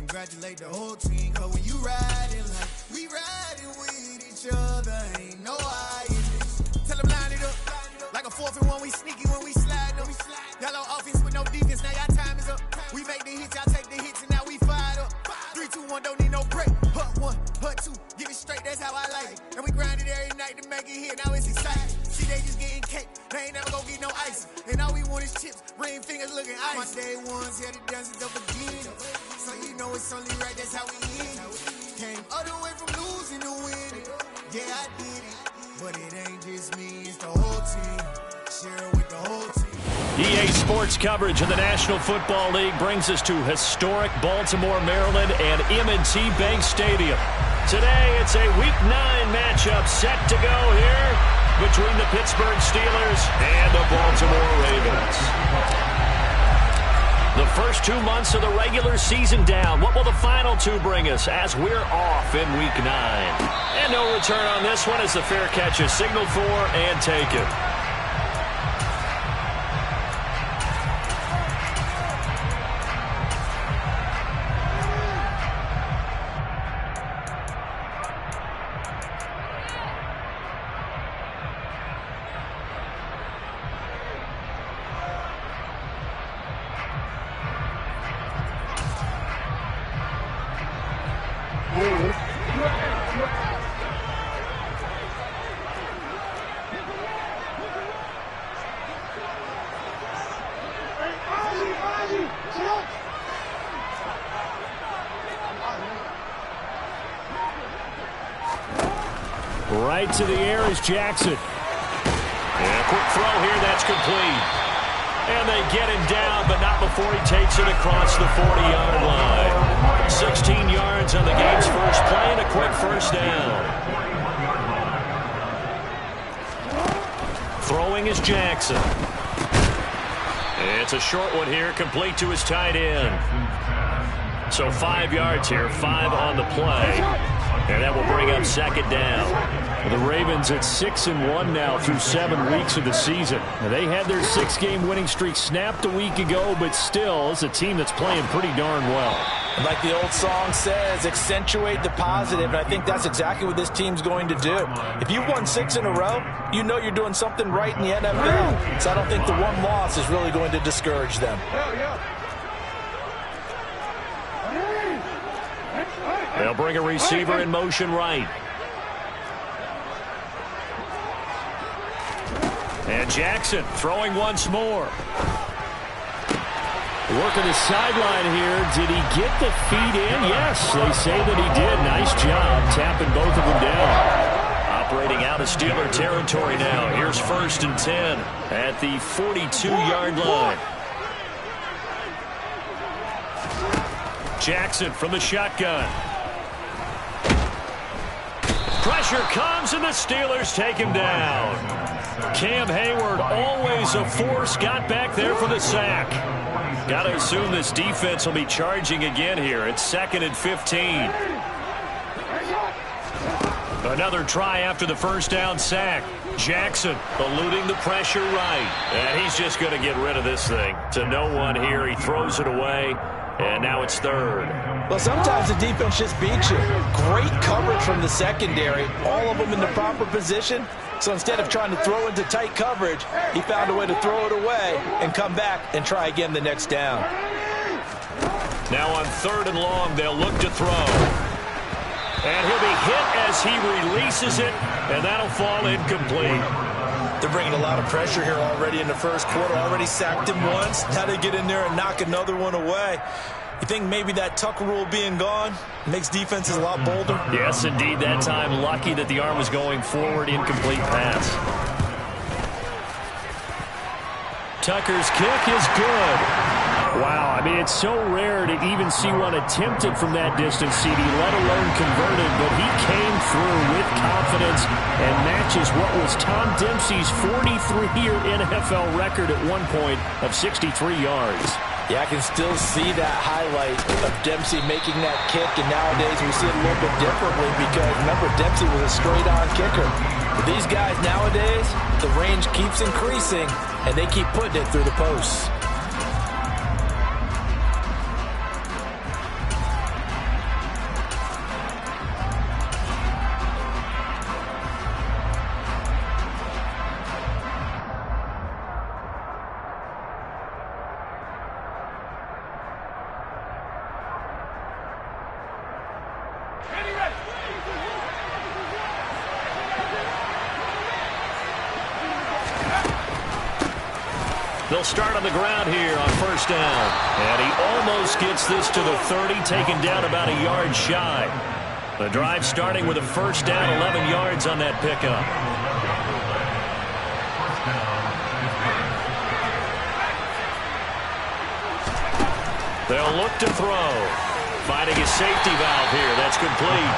congratulate the whole team. Cause when you riding like we riding with each other, ain't no hiding. Tell them line it up. Like a 4th and 1, we sneaky when we slide them. Y'all on offense with no defense, now y'all time is up. We make the hits, y'all take the hits, and now we fired up. 3, 2, 1, don't need no break. Hut 1, hut 2, give it straight, that's how I like it. And we grind it every night to make it hit, now it's exciting. See, they just getting cake, they ain't never gonna get no ice. And all we want is chips, ring fingers looking ice. My day ones, yeah, the dance is up again. So you know it's only right, that's how we end it. Came all the way from losing to winning. Yeah, I did it. But it ain't just me, it's the whole team. Share it with the whole team. EA Sports coverage of the National Football League brings us to historic Baltimore, Maryland and M&T Bank Stadium. Today, it's a Week 9 matchup set to go here between the Pittsburgh Steelers and the Baltimore Ravens. The first 2 months of the regular season down. What will the final 2 bring us as we're off in Week 9? And no return on this one as the fair catch is signaled for and taken. Right to the air is Jackson. And a quick throw here, that's complete. And they get him down, but not before he takes it across the 40-yard line. 16 yards on the game's first play and a quick first down. Throwing is Jackson. It's a short one here, complete to his tight end. So 5 yards here, 5 on the play. And that will bring up second down. The Ravens at 6-1 now through 7 weeks of the season. They had their 6-game winning streak snapped a week ago, but still, it's a team that's playing pretty darn well. And like the old song says, accentuate the positive, and I think that's exactly what this team's going to do. If you've won 6 in a row, you know you're doing something right in the NFL. So I don't think the one loss is really going to discourage them. They'll bring a receiver in motion right. And Jackson throwing once more. Working the sideline here. Did he get the feet in? Yes, they say that he did. Nice job tapping both of them down. Operating out of Steeler territory now. Here's 1st and 10 at the 42-yard line. Jackson from the shotgun. Pressure comes, and the Steelers take him down. Cam Hayward, always a force, got back there for the sack. Got to assume this defense will be charging again here. It's 2nd and 15. Another try after the first down sack. Jackson eluding the pressure right. And he's just going to get rid of this thing. To no one here. He throws it away. And now it's 3rd. Well, sometimes the defense just beats you. Great coverage from the secondary. All of them in the proper position. So instead of trying to throw into tight coverage, he found a way to throw it away and come back and try again the next down. Now on 3rd and long, they'll look to throw. And he'll be hit as he releases it, and that'll fall incomplete. They're bringing a lot of pressure here already in the first quarter. Already sacked him once. Now they get in there and knock another one away. You think maybe that Tucker rule being gone makes defenses a lot bolder? Yes, indeed. That time, lucky that the arm was going forward. Incomplete pass. Tucker's kick is good. Wow, I mean, it's so rare to even see one attempted from that distance, CD, let alone converted, but he came through with confidence and matches what was Tom Dempsey's 43-year NFL record at one point of 63 yards. Yeah, I can still see that highlight of Dempsey making that kick, and nowadays we see it a little bit differently because, remember, Dempsey was a straight-on kicker. But these guys nowadays, the range keeps increasing, and they keep putting it through the posts. They'll start on the ground here on first down. And he almost gets this to the 30, taken down about a yard shy. The drive starting with a first down, 11 yards on that pickup. They'll look to throw. Finding a safety valve here. That's complete.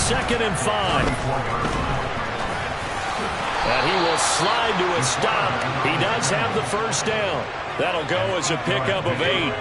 Second and 5. And he will slide to a stop. He does have the first down. That'll go as a pickup of 8.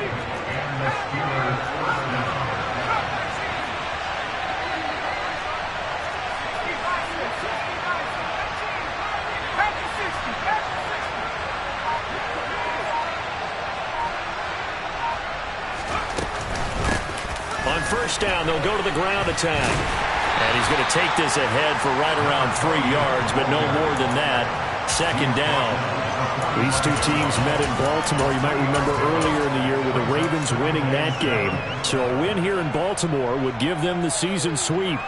On first down, they'll go to the ground attack. And he's going to take this ahead for right around 3 yards, but no more than that. Second down. These two teams met in Baltimore. You might remember earlier in the year with the Ravens winning that game. So a win here in Baltimore would give them the season sweep.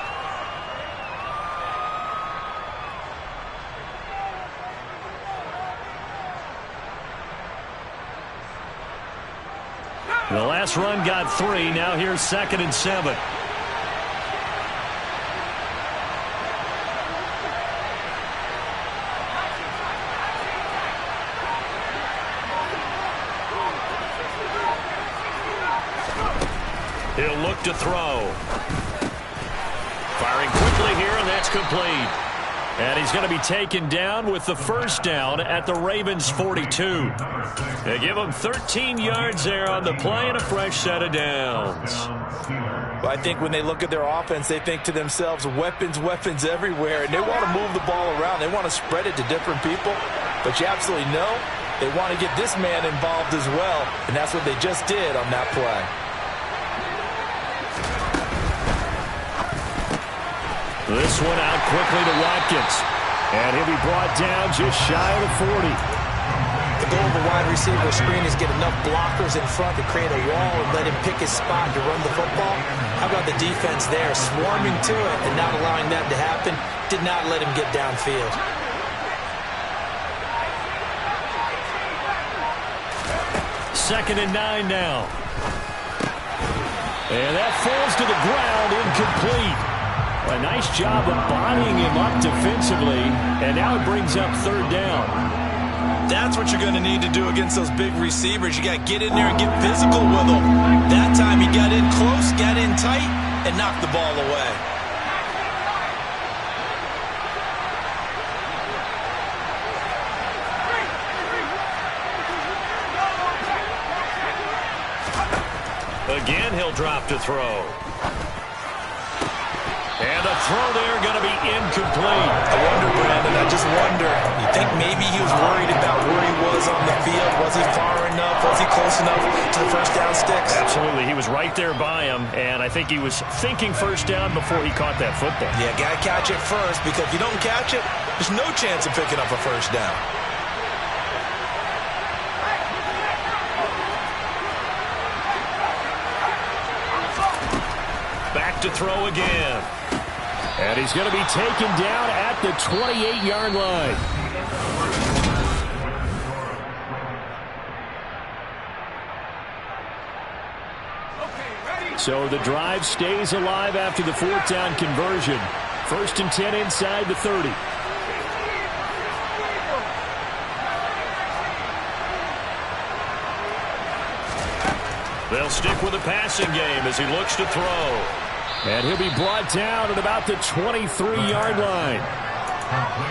The last run got 3. Now here's second and 7. He'll look to throw. Firing quickly here, and that's complete. And he's going to be taken down with the first down at the Ravens' 42. They give him 13 yards there on the play and a fresh set of downs. Well, I think when they look at their offense, they think to themselves, weapons, weapons everywhere. And they want to move the ball around. They want to spread it to different people. But you absolutely know they want to get this man involved as well. And that's what they just did on that play. This one out quickly to Watkins. And he'll be brought down just shy of the 40. The goal of a wide receiver screen is get enough blockers in front to create a wall and let him pick his spot to run the football. How about the defense there, swarming to it and not allowing that to happen? Did not let him get downfield. Second and 9 now. And that falls to the ground, incomplete. A nice job of bodying him up defensively, and now it brings up third down. That's what you're going to need to do against those big receivers. You got to get in there and get physical with them. That time he got in close, got in tight, and knocked the ball away. Again, he'll drop to throw. And the throw there going to be incomplete. I wonder, Brandon, I just wonder. You think maybe he was worried about where he was on the field? Was he far enough? Was he close enough to the first down sticks? Absolutely. He was right there by him, and I think he was thinking first down before he caught that football. Yeah, got to catch it first, because if you don't catch it, there's no chance of picking up a first down. Back to throw again. And he's going to be taken down at the 28-yard line. So the drive stays alive after the fourth down conversion. First and 10 inside the 30. They'll stick with the passing game as he looks to throw. And he'll be brought down at about the 23-yard line.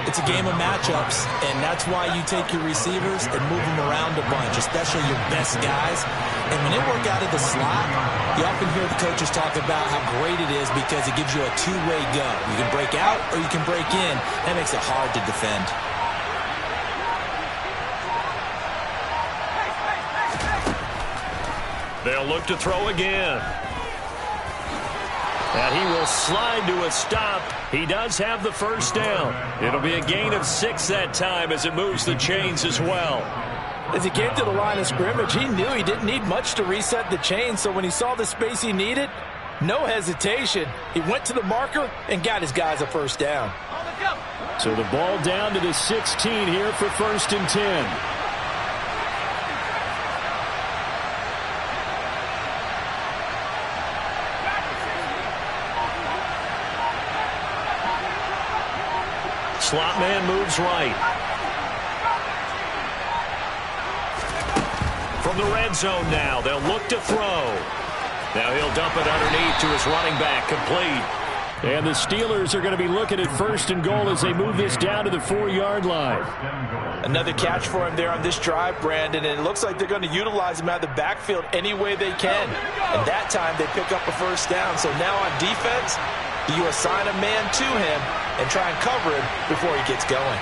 It's a game of matchups, and that's why you take your receivers and move them around a bunch, especially your best guys. And when they work out of the slot, you often hear the coaches talk about how great it is because it gives you a two-way go. You can break out or you can break in. That makes it hard to defend. They'll look to throw again. And he will slide to a stop. He does have the first down. It'll be a gain of 6 that time as it moves the chains as well. As he came to the line of scrimmage, he knew he didn't need much to reset the chain, so when he saw the space he needed, No hesitation. He went to the marker and got his guys a first down. So the ball down to the 16 here for 1st and 10. Slot man moves right. From the red zone now, they'll look to throw. Now he'll dump it underneath to his running back, complete. And the Steelers are going to be looking at 1st and goal as they move this down to the 4-yard line. Another catch for him there on this drive, Brandon, and it looks like they're going to utilize him out of the backfield any way they can. And that time they pick up a first down. So now on defense, you assign a man to him and try and cover him before he gets going.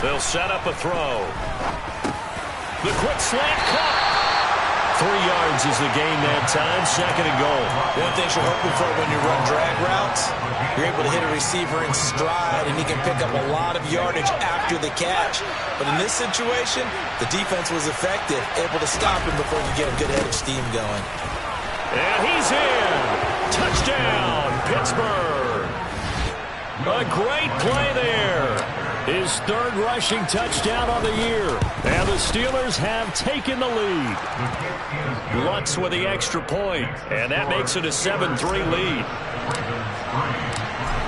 They'll set up a throw. The quick slant cut. 3 yards is the gain that time. 2nd and goal. One thing you're hoping for when you run drag routes, you're able to hit a receiver in stride, and he can pick up a lot of yardage after the catch. But in this situation, the defense was effective, able to stop him before you get a good head of steam going. And he's in. Touchdown, Pittsburgh. A great play there. His 3rd rushing touchdown on the year. And the Steelers have taken the lead. Lutz with the extra point, and that makes it a 7-3 lead.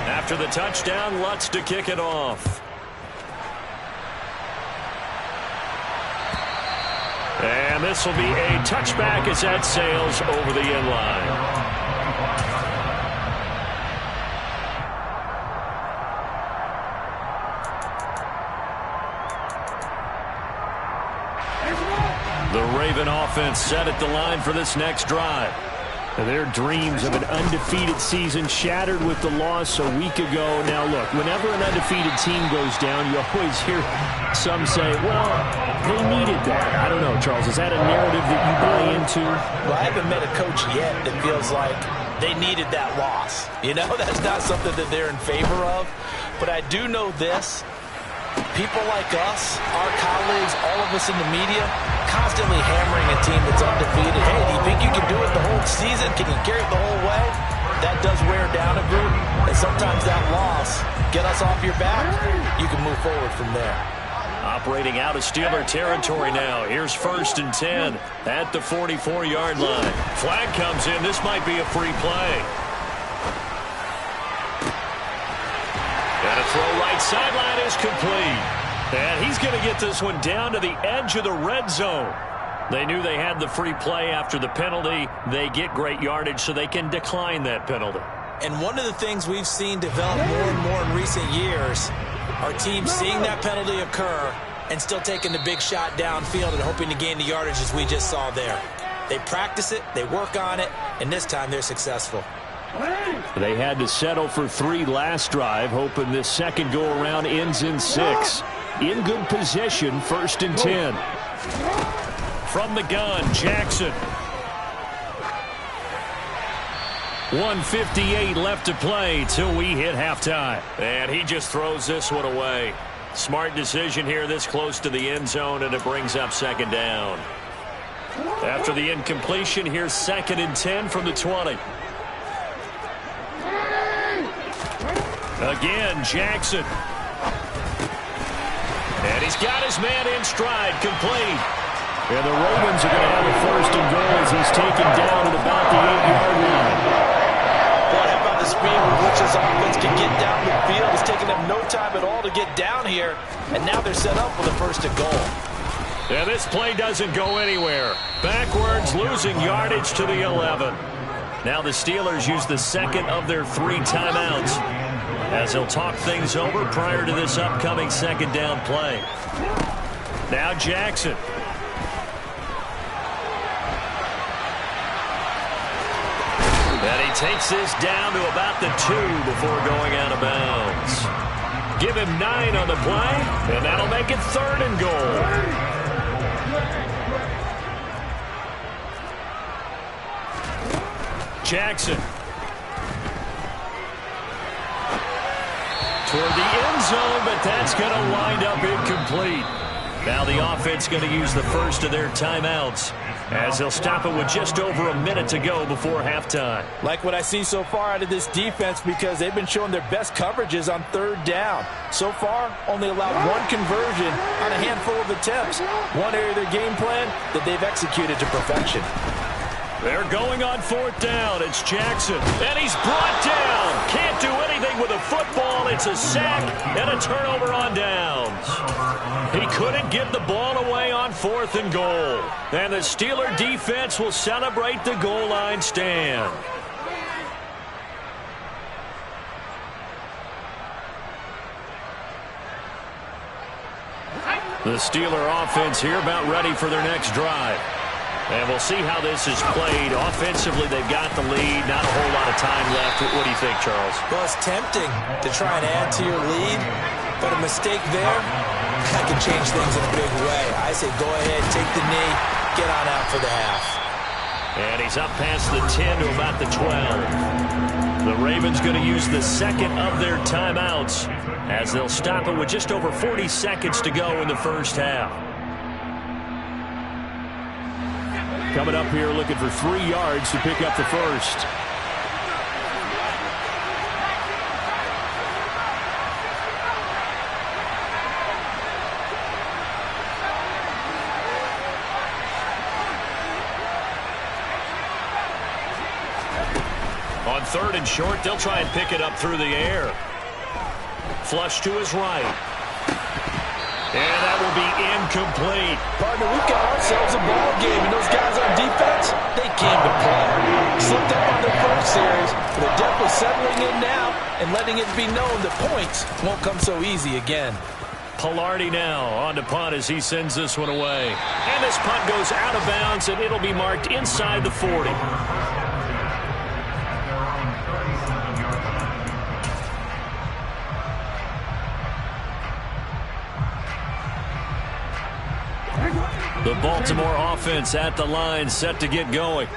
After the touchdown, Lutz to kick it off. And this will be a touchback as that sails over the end line. The Raven offense set at the line for this next drive. Their dreams of an undefeated season shattered with the loss a week ago. Now, look, whenever an undefeated team goes down, you always hear some say, well, they needed that. I don't know, Charles. Is that a narrative that you buy into? Well, I haven't met a coach yet that feels like they needed that loss. You know, that's not something that they're in favor of. But I do know this. People like us, our colleagues, all of us in the media, constantly hammering a team that's undefeated. Hey, do you think you can do it the whole season? Can you carry it the whole way? That does wear down a group. And sometimes that loss, get us off your back, you can move forward from there. Operating out of Steeler territory now. Here's 1st and 10 at the 44-yard line. Flag comes in. This might be a free play. And a throw right sideline is complete. And he's going to get this one down to the edge of the red zone. They knew they had the free play after the penalty. They get great yardage so they can decline that penalty. And one of the things we've seen develop more and more in recent years are teams seeing that penalty occur and still taking the big shot downfield and hoping to gain the yardage as we just saw there. They practice it, they work on it, and this time they're successful. They had to settle for 3 last drive, hoping this second go-around ends in 6. In good position, 1st and 10. From the gun, Jackson. 1:58 left to play till we hit halftime. And he just throws this one away. Smart decision here this close to the end zone, and it brings up 2nd down. After the incompletion, here's 2nd and 10 from the 20. Again, Jackson. And he's got his man in stride, complete. And the Ravens are going to have a 1st and goal as he's taken down at about the 8-yard line. Boy, how about the speed with which this offense can get down the field? It's taken them no time at all to get down here. And now they're set up with a 1st and goal. And this play doesn't go anywhere. Backwards, losing yardage to the 11. Now the Steelers use the 2nd of their 3 timeouts as they'll talk things over prior to this upcoming 2nd down play. Now Jackson. And he takes this down to about the 2 before going out of bounds. Give him 9 on the play, and that'll make it 3rd and goal. Jackson. Toward the end zone, but that's going to wind up incomplete. Now the offense going to use the first of their timeouts as they'll stop it with just over a minute to go before halftime. Like what I see so far out of this defense because they've been showing their best coverages on third down. So far, only allowed one conversion on a handful of attempts. One area of their game plan that they've executed to perfection. They're going on fourth down. It's Jackson. And he's brought down. Can't do anything with a football. It's a sack and a turnover on downs. He couldn't get the ball away on 4th and goal. And the Steeler defense will celebrate the goal line stand. The Steeler offense here about ready for their next drive. And we'll see how this is played. Offensively, they've got the lead. Not a whole lot of time left. What do you think, Charles? Well, it's tempting to try and add to your lead, but a mistake there, that can change things in a big way. I say go ahead, take the knee, get on out for the half. And he's up past the 10 to about the 12. The Ravens going to use the second of their timeouts as they'll stop it with just over 40 seconds to go in the first half. Coming up here looking for 3 yards to pick up the first. On 3rd and short, they'll try and pick it up through the air. Flush to his right. And that will be incomplete. Partner, we've got ourselves a ball game, and those guys on defense, they came to play. Slipped up on their first series, but they're definitely settling in now and letting it be known that points won't come so easy again. Palardy now on to punt as he sends this one away. And this punt goes out of bounds, and it'll be marked inside the 40. The Baltimore offense at the line, set to get going.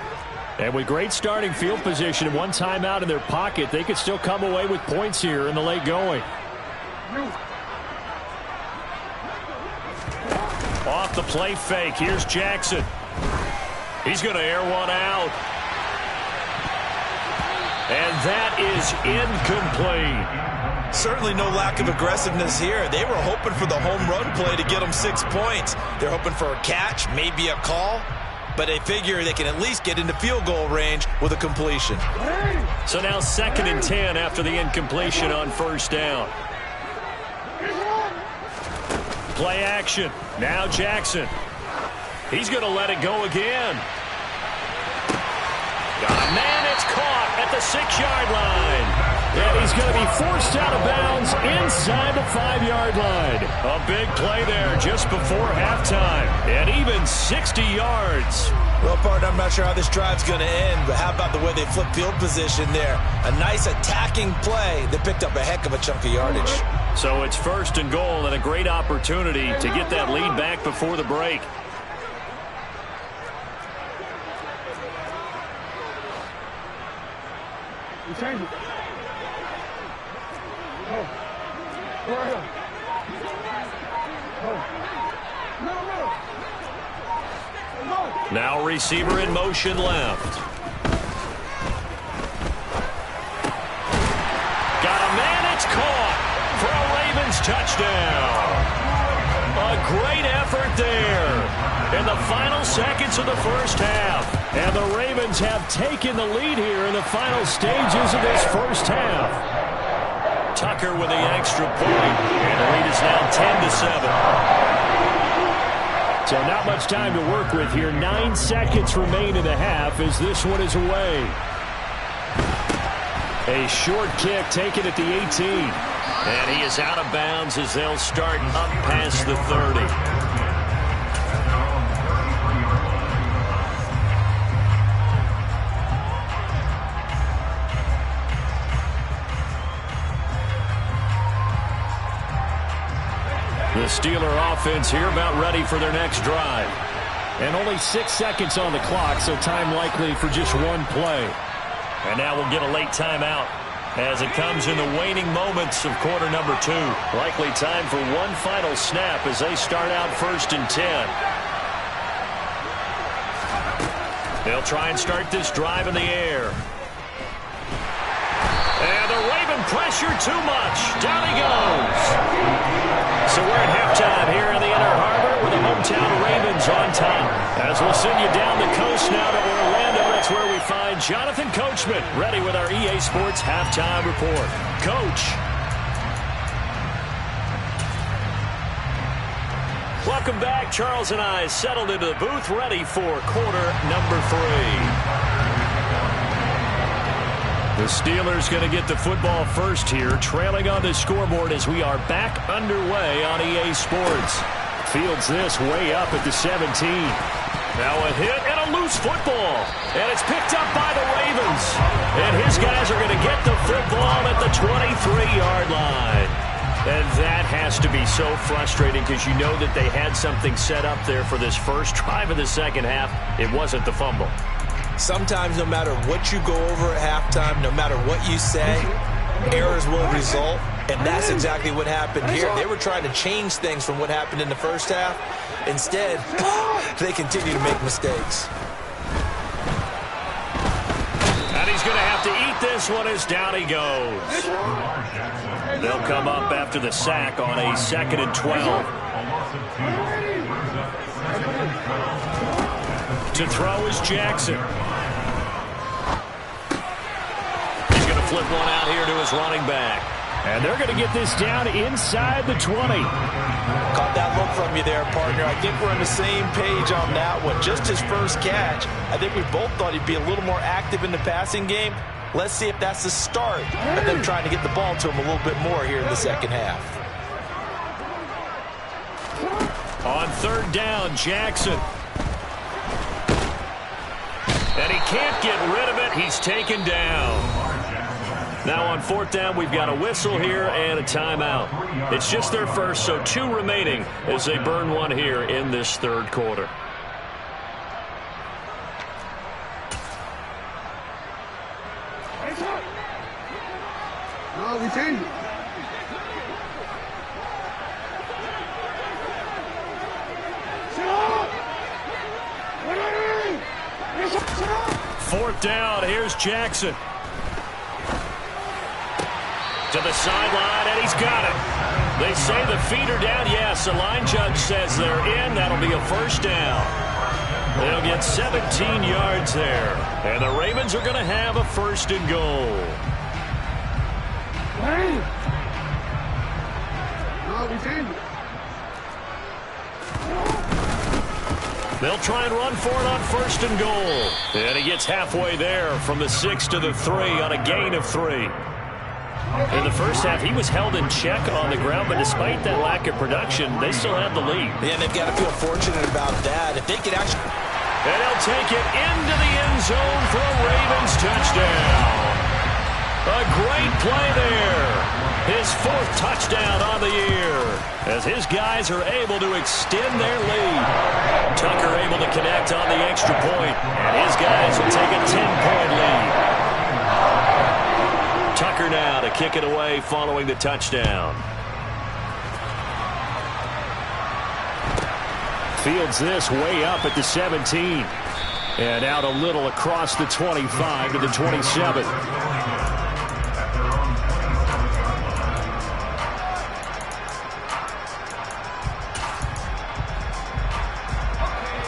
And with great starting field position and one timeout in their pocket, they could still come away with points here in the late going. Off the play fake, here's Jackson. He's going to air one out. And that is incomplete. Certainly no lack of aggressiveness here. They were hoping for the home run play to get them 6 points. They're hoping for a catch, maybe a call, but they figure they can at least get into field goal range with a completion. So now 2nd and 10 after the incompletion on 1st down. Play action. Now Jackson. He's going to let it go again. Got a man, it's caught at the 6-yard line. And he's going to be forced out of bounds inside the 5-yard line. A big play there just before halftime. And even 60 yards. Well, partner, I'm not sure how this drive's going to end, but how about the way they flip field position there? A nice attacking play that picked up a heck of a chunk of yardage. So it's 1st and goal and a great opportunity to get that lead back before the break. Change it. Now receiver in motion left. Got a man, it's caught for a Ravens touchdown. A great effort there in the final seconds of the first half. And the Ravens have taken the lead here in the final stages of this first half. Tucker with the extra point, and the lead is now 10-7. So not much time to work with here. 9 seconds remain in the half as this one is away. A short kick taken at the 18. And he is out of bounds as they'll start up past the 30. The Steeler offense here about ready for their next drive. And only 6 seconds on the clock, so time likely for just one play. And now we'll get a late timeout. as it comes in the waning moments of quarter number 2. Likely time for one final snap as they start out 1st and 10. They'll try and start this drive in the air. And the Raven pressure too much. Down he goes. So we're at halftime here in the Inner Harbor with the hometown Ravens on top. As we'll send you down the coast now to Orlando, that's where we find Jonathan Coachman ready with our EA Sports halftime report. Coach. Welcome back. Charles and I settled into the booth ready for quarter number 3. The Steelers going to get the football first here, trailing on the scoreboard as we are back underway on EA Sports. Fields this way up at the 17. Now a hit and a loose football. And it's picked up by the Ravens. And his guys are going to get the football at the 23-yard line. And that has to be so frustrating because you know that they had something set up there for this first drive of the second half. It wasn't the fumble. Sometimes no matter what you go over at halftime, no matter what you say, errors will result, and that's exactly what happened here. They were trying to change things from what happened in the first half. Instead, they continue to make mistakes. And he's going to have to eat this one as down he goes. They'll come up after the sack on a 2nd and 12. To throw is Jackson. He's going to flip one out here to his running back. And they're going to get this down inside the 20. Caught that look from you there, partner. I think we're on the same page on that one. Just his first catch. I think we both thought he'd be a little more active in the passing game. Let's see if that's the start of them trying to get the ball to him a little bit more here in the second half. On 3rd down, Jackson. And he can't get rid of it. He's taken down. Now on 4th down, we've got a whistle here and a timeout. It's just their first, so 2 remaining as they burn one here in this 3rd quarter. No, we changed it. Fourth down, here's Jackson. To the sideline, and he's got it. They say the feet are down. Yes, the line judge says they're in. That'll be a first down. They'll get 17 yards there. And the Ravens are going to have a 1st and goal. They'll try and run for it on 1st and goal. And he gets halfway there from the 6 to the 3 on a gain of 3. In the first half, he was held in check on the ground, but despite that lack of production, they still have the lead. Yeah, they've got to feel fortunate about that. If they could actually... And he'll take it into the end zone for a Ravens touchdown. A great play there. His 4th touchdown on the year as his guys are able to extend their lead. Tucker able to connect on the extra point, and his guys will take a 10-point lead. Tucker now to kick it away following the touchdown. Fields this way up at the 17. And out a little across the 25 to the 27.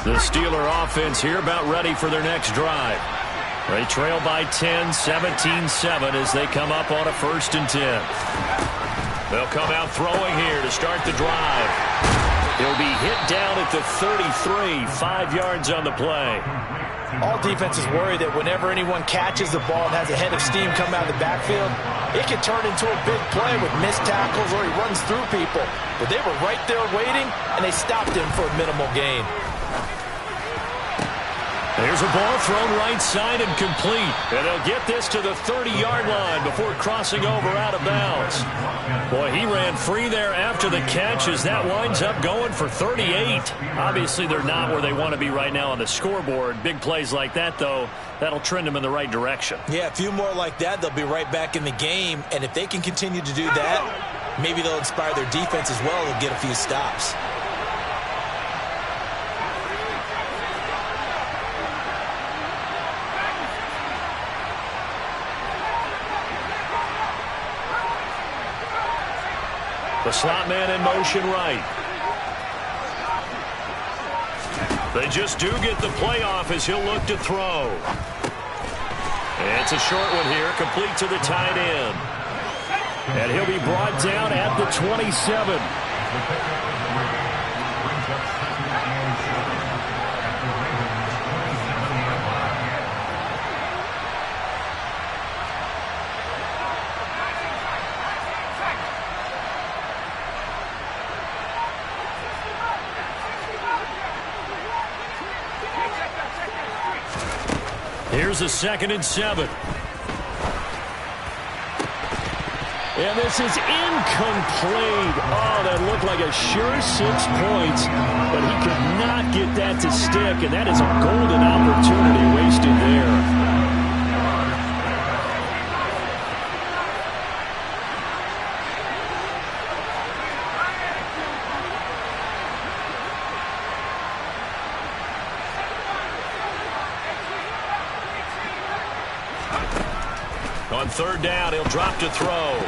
The Steeler offense here about ready for their next drive. They trail by 10, 17-7 as they come up on a 1st and 10. They'll come out throwing here to start the drive. He'll be hit down at the 33, 5 yards on the play. All defenses worry that whenever anyone catches the ball and has a head of steam come out of the backfield, it can turn into a big play with missed tackles or he runs through people. But they were right there waiting, and they stopped him for a minimal gain. There's a ball thrown right side and complete. And they'll get this to the 30-yard line before crossing over out of bounds. Boy, he ran free there after after the catch as that winds up going for 38. Obviously, they're not where they want to be right now on the scoreboard. Big plays like that, though, that'll trend them in the right direction. Yeah, a few more like that, they'll be right back in the game. And if they can continue to do that, maybe they'll inspire their defense as well and get a few stops. The slot man in motion right. They just do get the play off as he'll look to throw. And it's a short one here, complete to the tight end. And he'll be brought down at the 27. Here's a 2nd and 7. And this is incomplete. Oh, that looked like a sure 6 points, but he could not get that to stick, and that is a golden opportunity wasted there. On 3rd down, he'll drop to throw.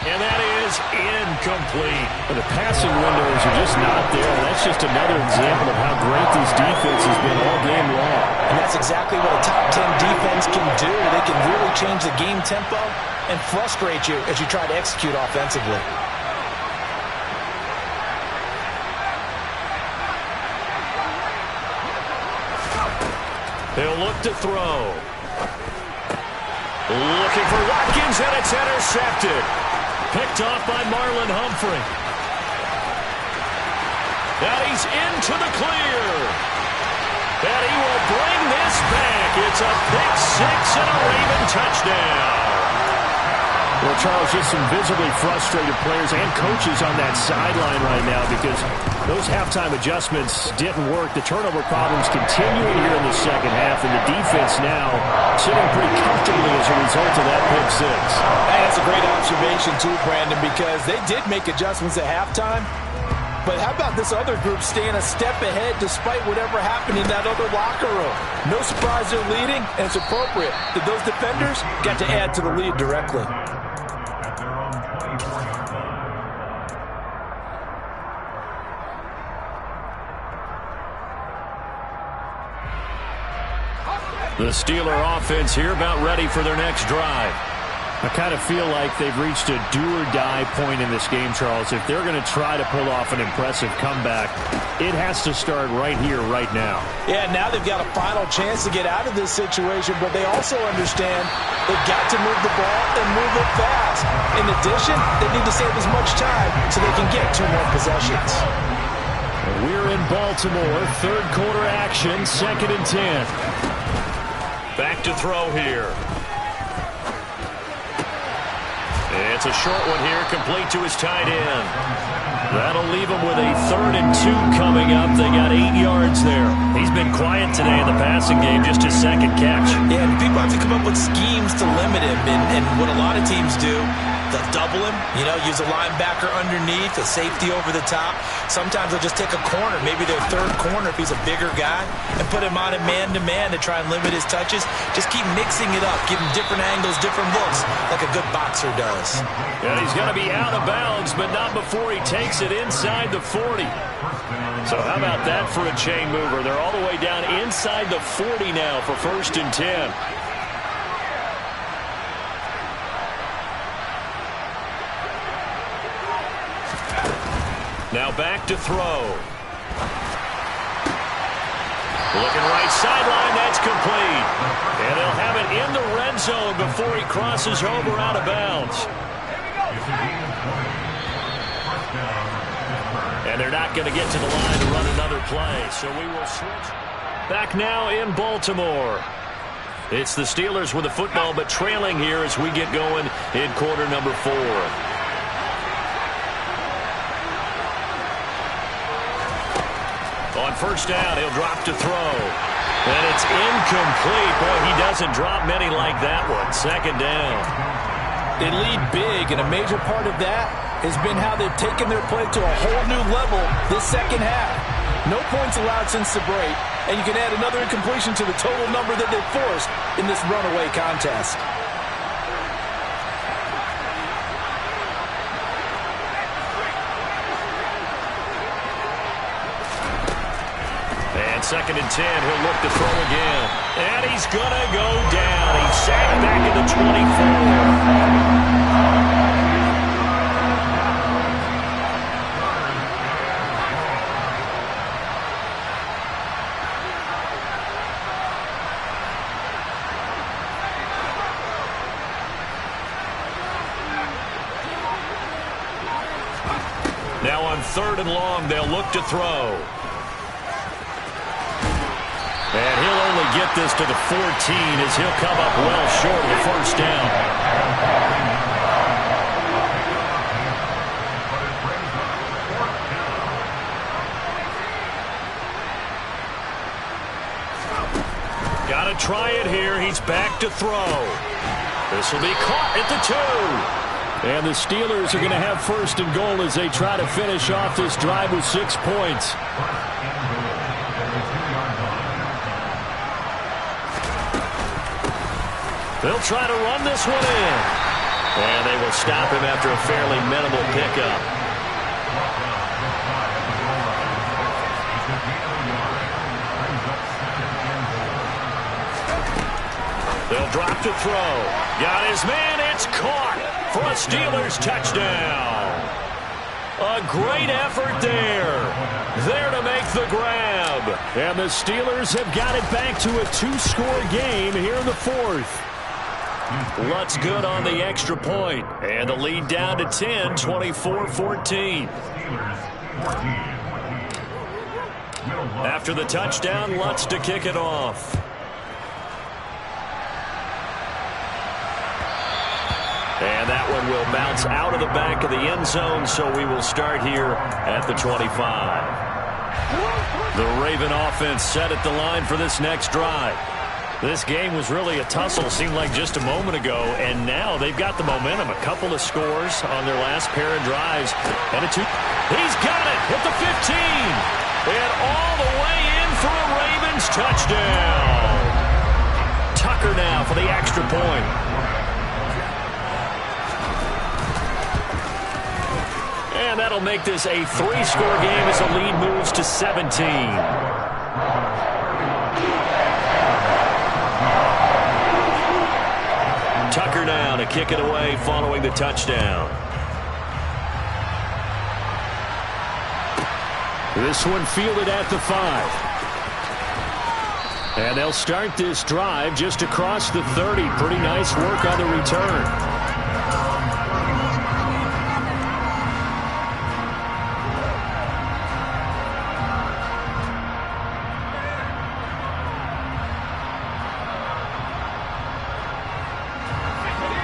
And that is incomplete. The passing windows are just not there. That's just another example of how great this defense has been all game long. And that's exactly what a top 10 defense can do. They can really change the game tempo and frustrate you as you try to execute offensively. He'll look to throw. Looking for Watkins, and it's intercepted. Picked off by Marlon Humphrey. And he's into the clear. And he will bring this back. It's a pick 6 and a Raven touchdown. Well, Charles, just some visibly frustrated players and coaches on that sideline right now because those halftime adjustments didn't work. The turnover problems continuing here in the second half, and the defense now sitting pretty comfortably as a result of that pick 6. Hey, that's a great observation, too, Brandon, because they did make adjustments at halftime. But how about this other group staying a step ahead despite whatever happened in that other locker room? No surprise they're leading, and it's appropriate that those defenders got to add to the lead directly. The Steeler offense here about ready for their next drive. I kind of feel like they've reached a do-or-die point in this game, Charles. If they're going to try to pull off an impressive comeback, it has to start right here, right now. Yeah, now they've got a final chance to get out of this situation, but they also understand they've got to move the ball and move it fast. In addition, they need to save as much time so they can get 2 more possessions. We're in Baltimore, 3rd quarter action, 2nd and 10. Back to throw here. It's a short one here, complete to his tight end. That'll leave him with a 3rd and 2 coming up. They got 8 yards there. He's been quiet today in the passing game, just his 2nd catch. Yeah, and people have to come up with schemes to limit him, and what a lot of teams do, they'll double him, use a linebacker underneath, a safety over the top. Sometimes they'll just take a corner, maybe their 3rd corner if he's a bigger guy, and put him on a man-to-man to try and limit his touches. Just keep mixing it up, give him different angles, different looks, like a good boxer does. And he's going to be out of bounds, but not before he takes it inside the 40. So how about that for a chain mover? They're all the way down inside the 40 now for 1st and 10. Now back to throw. Looking right sideline, that's complete. And they'll have it in the red zone before he crosses over out of bounds. And they're not going to get to the line to run another play, so we will switch. Back now in Baltimore. It's the Steelers with the football, but trailing here as we get going in quarter number 4. On first down, he'll drop to throw. And it's incomplete. Boy, he doesn't drop many like that one. Second down. They lead big, and a major part of that has been how they've taken their play to a whole new level this second half. No points allowed since the break, and you can add another incompletion to the total number that they've forced in this runaway contest. And second and 10, he'll look to throw again. And he's going to go down. He's sacked back at the 24. Now on third and long, they'll look to throw. And he'll only get this to the 14 as he'll come up well short of the first down. Got to try it here. He's back to throw. This will be caught at the 2. And the Steelers are going to have first and goal as they try to finish off this drive with 6 points. They'll try to run this one in. And they will stop him after a fairly minimal pickup. They'll drop to throw. Got his man. It's caught for a Steelers touchdown. A great effort there. There to make the grab. And the Steelers have got it back to a 2-score game here in the fourth. Lutz good on the extra point. And the lead down to 10, 24-14. After the touchdown, Lutz to kick it off. And that one will bounce out of the back of the end zone, so we will start here at the 25. The Raven offense set at the line for this next drive. This game was really a tussle, seemed like just a moment ago, and now they've got the momentum. A couple of scores on their last pair of drives. And a 2. He's got it at the 15. And all the way in for a Ravens touchdown. Tucker now for the extra point. And that'll make this a 3-score game as the lead moves to 17. Tucker now to kick it away following the touchdown. This one fielded at the 5. And they'll start this drive just across the 30. Pretty nice work on the return.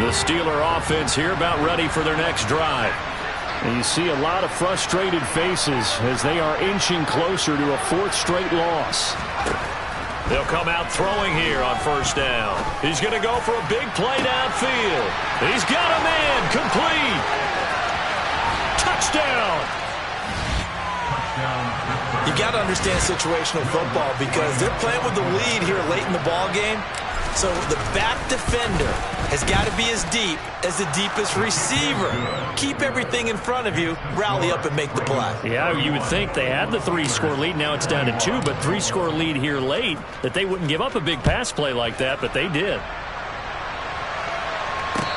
The Steeler offense here about ready for their next drive. And you see a lot of frustrated faces as they are inching closer to a 4th straight loss. They'll come out throwing here on first down. He's going to go for a big play downfield. He's got a man complete. Touchdown. You got to understand situational football because they're playing with the lead here late in the ball game. So the back defender has got to be as deep as the deepest receiver. Keep everything in front of you, rally up and make the play. Yeah, you would think they had the 3-score lead. Now it's down to 2, but 3-score lead here late, that they wouldn't give up a big pass play like that, but they did.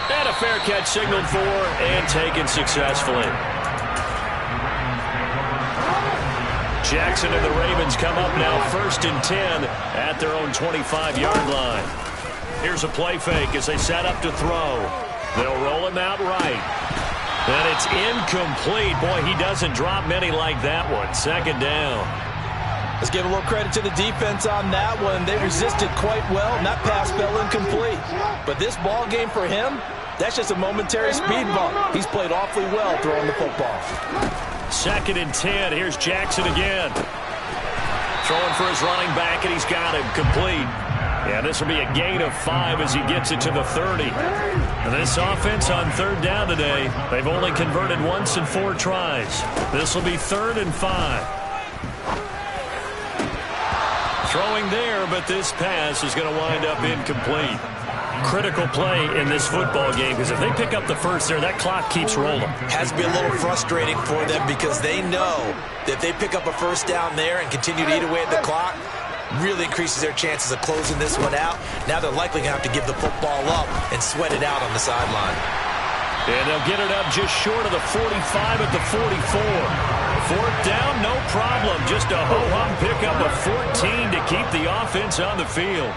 And a fair catch signaled for and taken successfully. Jackson and the Ravens come up now 1st and 10 at their own 25-yard line. Here's a play fake as they set up to throw. They'll roll him out right. And it's incomplete. Boy, he doesn't drop many like that one. Second down. Let's give a little credit to the defense on that one. They resisted quite well, and that pass fell incomplete. But this ball game for him, that's just a momentary speed bump. He's played awfully well throwing the football. 2nd and 10. Here's Jackson again. Throwing for his running back, and he's got him complete. Yeah, this will be a gain of 5 as he gets it to the 30. And this offense on third down today, they've only converted once in 4 tries. This will be 3rd and 5. Throwing there, but this pass is going to wind up incomplete. Critical play in this football game, because if they pick up the first there, that clock keeps rolling. Has to be a little frustrating for them because they know that if they pick up a first down there and continue to eat away at the clock, really increases their chances of closing this one out. Now they're likely going to have to give the football up and sweat it out on the sideline. And they'll get it up just short of the 45 at the 44. 4th down, no problem. Just a ho-hum pickup of 14 to keep the offense on the field.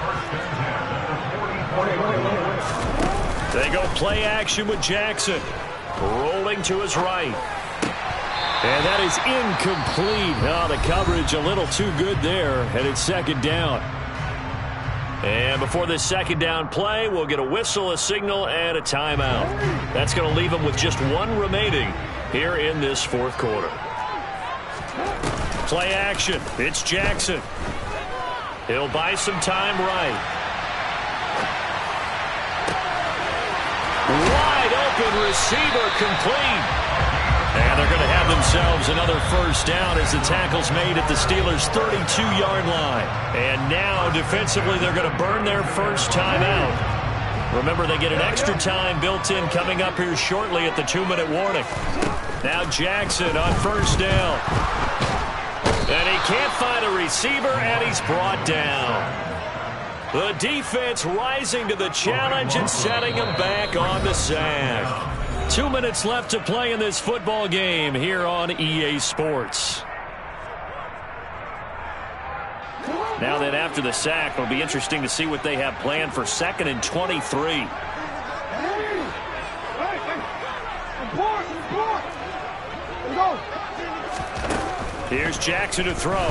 They go play action with Jackson. Rolling to his right. And that is incomplete. Oh, the coverage a little too good there. And it's 2nd down. And before this 2nd down play, we'll get a whistle, a signal, and a timeout. That's going to leave them with just 1 remaining here in this 4th quarter. Play action. It's Jackson. He'll buy some time right. Wide open receiver complete. And they're going to have themselves another first down as the tackle's made at the Steelers' 32-yard line. And now, defensively, they're going to burn their first time out. Remember, they get an extra time built in coming up here shortly at the 2-minute warning. Now Jackson on first down. And he can't find a receiver, and he's brought down. The defense rising to the challenge and setting him back on the sack. 2 minutes left to play in this football game here on EA Sports. Now that after the sack, it'll be interesting to see what they have planned for 2nd and 23. Here's Jackson to throw.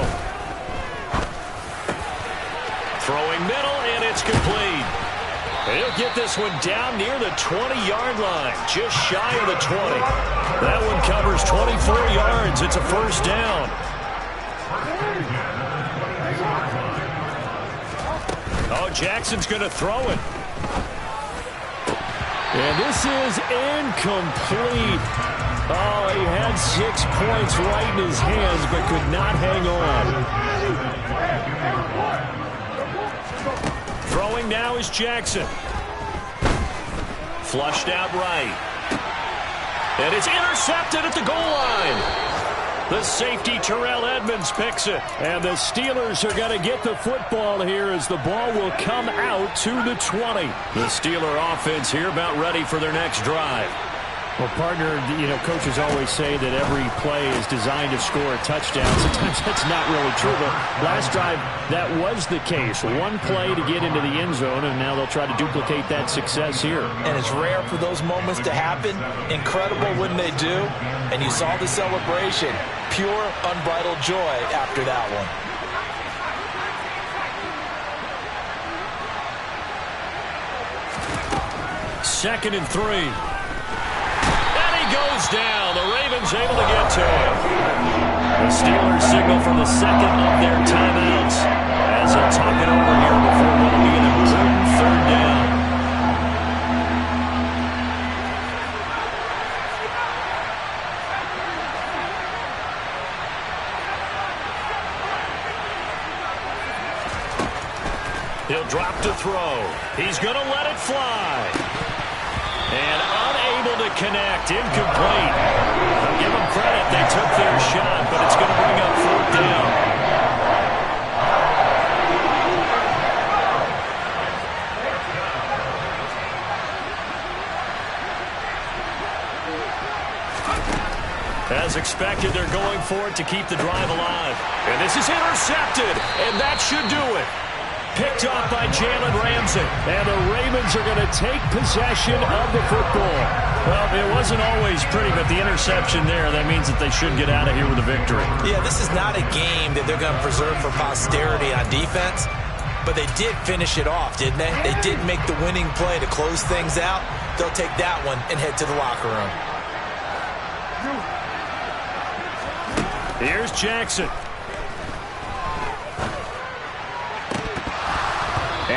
Throwing middle, and it's complete. He'll get this one down near the 20-yard line, just shy of the 20. That one covers 24 yards. It's a first down. Oh, Jackson's going to throw it. And this is incomplete. Oh, he had 6 points right in his hands, but could not hang on. Throwing now is Jackson. Flushed out right. And it's intercepted at the goal line. The safety, Terrell Edmonds, picks it. And the Steelers are going to get the football here as the ball will come out to the 20. The Steeler offense here about ready for their next drive. Well, partner, coaches always say that every play is designed to score a touchdown. Sometimes that's not really true, but last drive, that was the case. 1 play to get into the end zone, and now they'll try to duplicate that success here. And it's rare for those moments to happen. Incredible when they do. And you saw the celebration. Pure, unbridled joy after that one. 2nd and 3. Goes down. The Ravens able to get to him. The Steelers signal for the 2nd of their timeouts as they'll talk it over here before what will be an important 3rd down. He'll drop to throw. He's going to let it fly. And unable to connect, incomplete. I'll give them credit, they took their shot, but it's going to bring up 4th down. As expected, they're going for it to keep the drive alive. And this is intercepted, and that should do it. Picked off by Jalen Ramsey. And the Ravens are going to take possession of the football. Well, it wasn't always pretty, but the interception there, that means that they should get out of here with a victory. Yeah, this is not a game that they're going to preserve for posterity on defense, but they did finish it off, didn't they? They did make the winning play to close things out. They'll take that one and head to the locker room. Here's Jackson.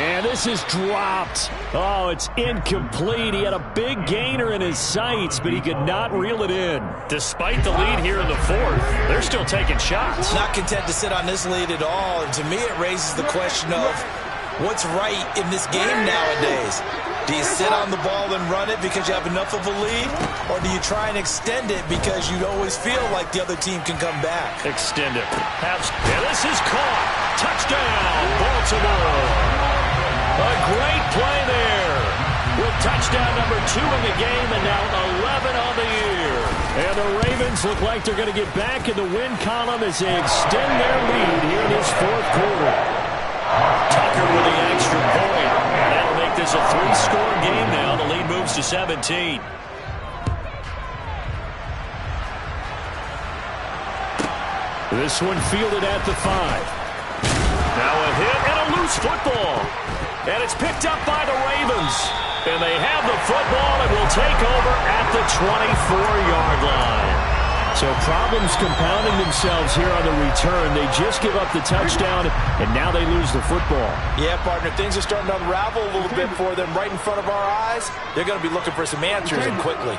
And this is dropped. Oh, it's incomplete. He had a big gainer in his sights, but he could not reel it in. Despite the lead here in the fourth, they're still taking shots. Not content to sit on this lead at all. And to me, it raises the question of what's right in this game nowadays. Do you sit on the ball and run it because you have enough of a lead? Or do you try and extend it because you always feel like the other team can come back? Extend it. And this is caught. Touchdown, Baltimore. A great play there. With touchdown number 2 in the game and now 11 on the year. And the Ravens look like they're going to get back in the win column as they extend their lead here in this fourth quarter. Tucker with the extra point. And that'll make this a 3-score game now. The lead moves to 17. This one fielded at the 5. Now a hit and a loose football. And it's picked up by the Ravens. And they have the football and will take over at the 24-yard line. So problems compounding themselves here on the return. They just give up the touchdown, and now they lose the football. Yeah, partner, things are starting to unravel a little bit for them right in front of our eyes. They're going to be looking for some answers, and quickly.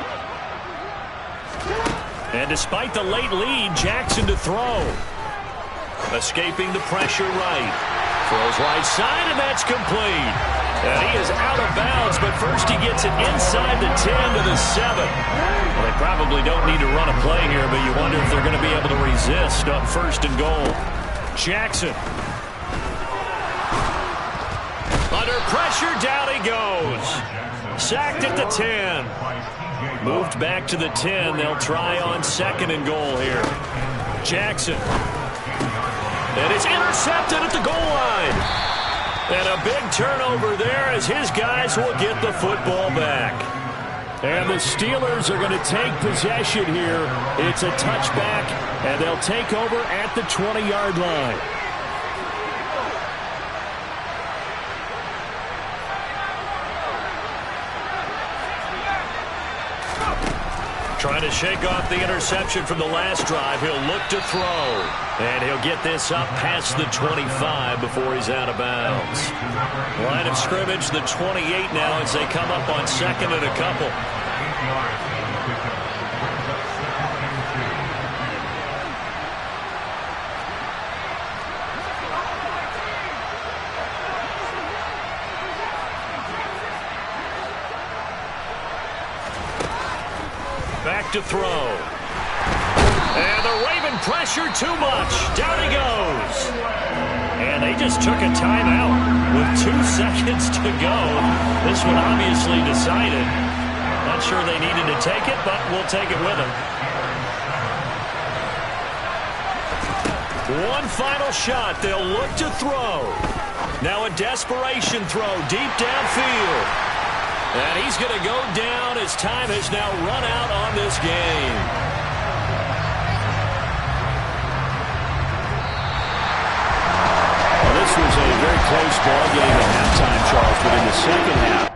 And despite the late lead, Jackson to throw. Escaping the pressure right. Throws right side, and that's complete. And he is out of bounds, but first he gets it inside the 10 to the 7. Well, they probably don't need to run a play here, but you wonder if they're going to be able to resist on 1st and goal. Jackson. Under pressure, down he goes. Sacked at the 10. Moved back to the 10. They'll try on 2nd and goal here. Jackson. And it's intercepted at the goal line. And a big turnover there as his guys will get the football back. And the Steelers are going to take possession here. It's a touchback, and they'll take over at the 20-yard line. Trying to shake off the interception from the last drive. He'll look to throw. And he'll get this up past the 25 before he's out of bounds. Line of scrimmage, the 28 now as they come up on 2nd and a couple. Back to throw. And the Raven pressure too much. Down he goes. And they just took a timeout with 2 seconds to go. This one obviously decided. Not sure they needed to take it, but we'll take it with them. One final shot. They'll look to throw. Now a desperation throw deep downfield. And he's going to go down as time has now run out on this game. Well, this was a very close ball game at halftime, Charles, but in the second half,